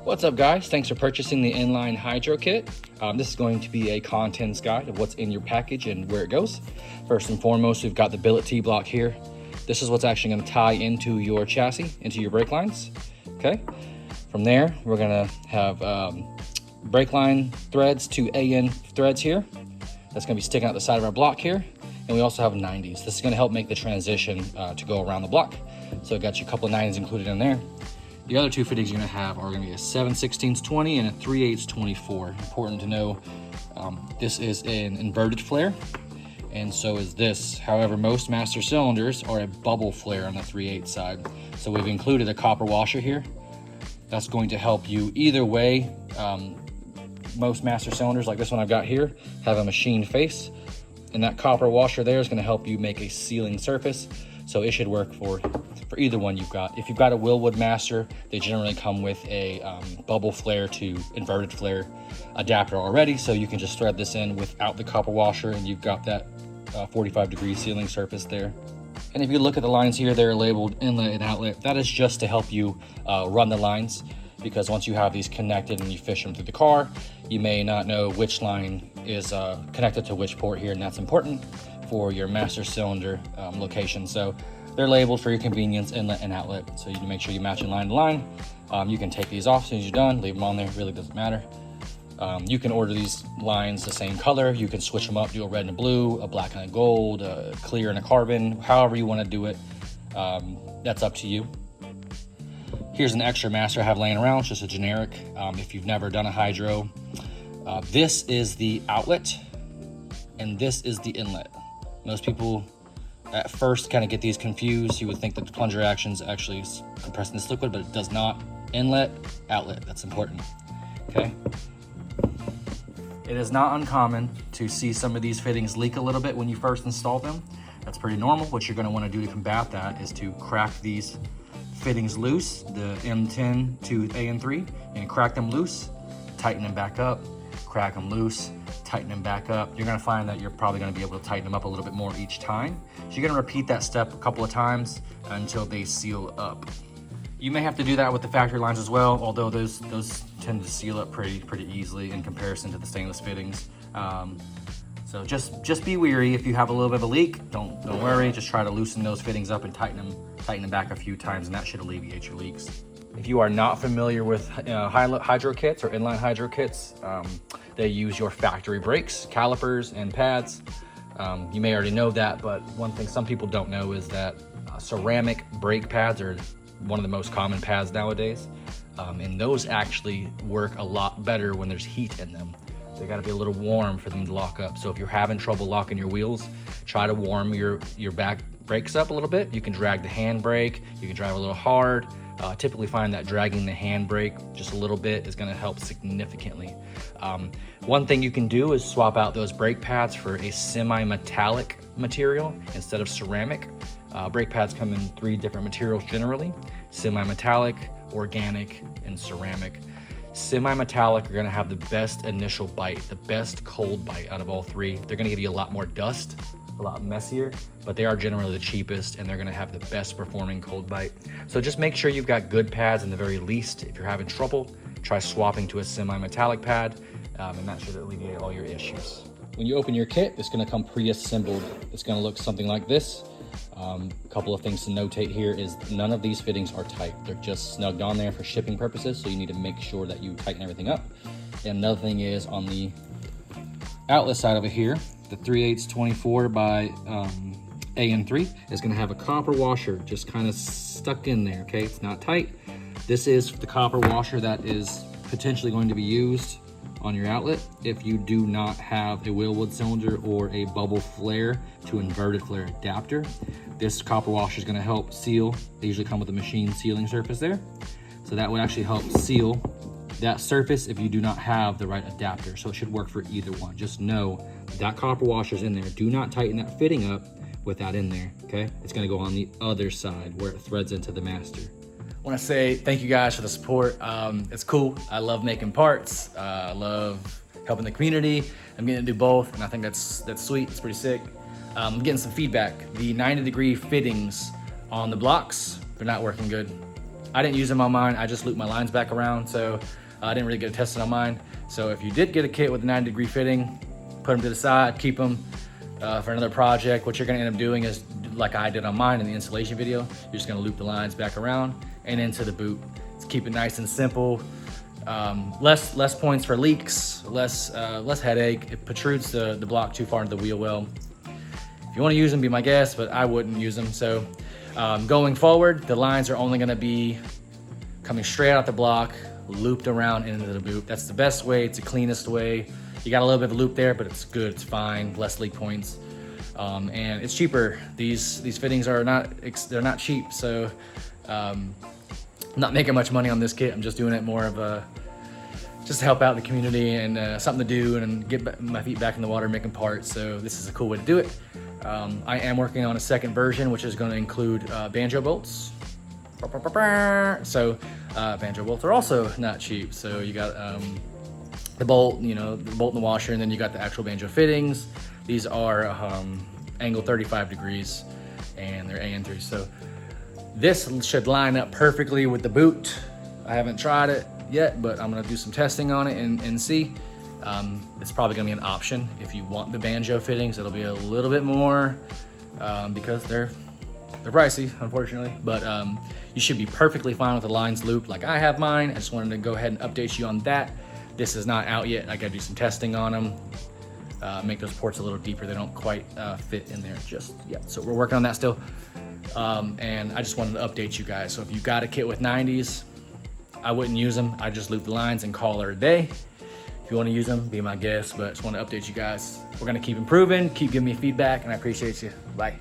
What's up guys, thanks for purchasing the inline hydro kit. This is going to be a contents guide of what's in your package and where it goes. First and foremost, we've got the billet T-block here. This is what's actually going to tie into your chassis, into your brake lines. Okay. From there, we're going to have brake line threads to AN threads here. That's going to be sticking out the side of our block here. And we also have 90s. This is going to help make the transition to go around the block. So I got you a couple of 90s included in there. The other two fittings you're going to have are going to be a 7/16 20 and a 3/8 24. Important to know, this is an inverted flare, and so is this. However, most master cylinders are a bubble flare on the 3/8 side. So we've included a copper washer here. That's going to help you either way. Most master cylinders, like this one I've got here, have a machine face, and that copper washer there is going to help you make a sealing surface. So it should work for either one you've got. If you've got a Willwood Master, they generally come with a bubble flare to inverted flare adapter already, so you can just thread this in without the copper washer and you've got that 45-degree sealing surface there. And if you look at the lines here, they're labeled inlet and outlet. That is just to help you run the lines, because once you have these connected and you fish them through the car, you may not know which line is connected to which port here, and that's important for your master cylinder location. So they're labeled for your convenience, inlet and outlet. So you can make sure you match in line to line. You can take these off as soon as you're done, leave them on there, really doesn't matter. You can order these lines the same color. You can switch them up, do a red and a blue, a black and a gold, a clear and a carbon, however you want to do it. That's up to you. Here's an extra master I have laying around, it's just a generic. If you've never done a hydro, this is the outlet and this is the inlet. Most people at first kind of get these confused. You would think that the plunger action is actually compressing this liquid, but it does not. Inlet, outlet, that's important, okay? It is not uncommon to see some of these fittings leak a little bit when you first install them. That's pretty normal. What you're gonna wanna do to combat that is to crack these fittings loose, the M10 to AN3, and crack them loose, tighten them back up, crack them loose, tighten them back up. You're gonna find that you're probably gonna be able to tighten them up a little bit more each time. So you're gonna repeat that step a couple of times until they seal up. You may have to do that with the factory lines as well, although those tend to seal up pretty easily in comparison to the stainless fittings. So just be wary if you have a little bit of a leak. Don't worry, just try to loosen those fittings up and tighten them back a few times, and that should alleviate your leaks. If you are not familiar with hydro kits or inline hydro kits, they use your factory brakes, calipers, and pads. You may already know that, but one thing some people don't know is that ceramic brake pads are one of the most common pads nowadays. And those actually work a lot better when there's heat in them. They gotta be a little warm for them to lock up. So if you're having trouble locking your wheels, try to warm your back brakes up a little bit. You can drag the handbrake, you can drive a little hard. Typically find that dragging the handbrake just a little bit is gonna help significantly. One thing you can do is swap out those brake pads for a semi-metallic material instead of ceramic. Brake pads come in 3 different materials generally: semi-metallic, organic, and ceramic. Semi-metallic are gonna have the best initial bite, the best cold bite out of all 3. They're gonna give you a lot more dust, a lot messier, but they are generally the cheapest and they're gonna have the best performing cold bite. So just make sure you've got good pads in the very least. If you're having trouble, try swapping to a semi-metallic pad, and that should alleviate all your issues. When you open your kit, it's gonna come pre-assembled. It's gonna look something like this. A couple of things to notate here is none of these fittings are tight. They're just snugged on there for shipping purposes, so you need to make sure that you tighten everything up. And another thing is on the outlet side over here, the 3/8 24 by AN3 is going to have a copper washer just kind of stuck in there, okay? It's not tight. This is the copper washer that is potentially going to be used on your outlet if you do not have a Willwood cylinder or a bubble flare to inverted flare adapter. This copper washer is going to help seal. They usually come with a machine sealing surface there. So that would actually help seal that surface if you do not have the right adapter. So it should work for either one. Just know that copper washer is in there. Do not tighten that fitting up with that in there, okay? It's gonna go on the other side where it threads into the master. I wanna say thank you guys for the support. It's cool. I love making parts. I love helping the community. I'm getting to do both, and I think that's sweet. It's pretty sick. I'm getting some feedback. The 90-degree fittings on the blocks, they're not working good. I didn't use them on mine. I just looped my lines back around, so I didn't really get it tested on mine. So if you did get a kit with a 90-degree fitting, put them to the side, keep them for another project. What you're gonna end up doing is, like I did on mine in the installation video, you're just gonna loop the lines back around and into the boot. Let's keep it nice and simple. Less points for leaks, less headache. It protrudes the block too far into the wheel well. If you want to use them, be my guest, but I wouldn't use them. So going forward, the lines are only going to be coming straight out the block, looped around into the boot. That's the best way. It's the cleanest way. You got a little bit of a loop there, but it's good. It's fine. Less leak points, and it's cheaper. These fittings are they're not cheap. So I'm not making much money on this kit. I'm just doing it more of a just to help out the community and something to do and get my feet back in the water making parts. So this is a cool way to do it. I am working on a second version, which is going to include banjo bolts. So banjo bolts are also not cheap. So you got the bolt, the bolt in the washer, and then you got the actual banjo fittings. These are angle 35 degrees, and they're AN3. So this should line up perfectly with the boot. I haven't tried it yet, but I'm gonna do some testing on it and see. It's probably gonna be an option if you want the banjo fittings. It'll be a little bit more because they're pricey, unfortunately. But you should be perfectly fine with the lines looped like I have mine. I just wanted to go ahead and update you on that. This is not out yet. I gotta do some testing on them. Make those ports a little deeper. They don't quite fit in there just yet. So we're working on that still. And I just wanted to update you guys. So if you got a kit with 90s, I wouldn't use them. I just loop the lines and call her a day. If you want to use them, be my guest, but just want to update you guys. We're going to keep improving, keep giving me feedback, and I appreciate you. Bye.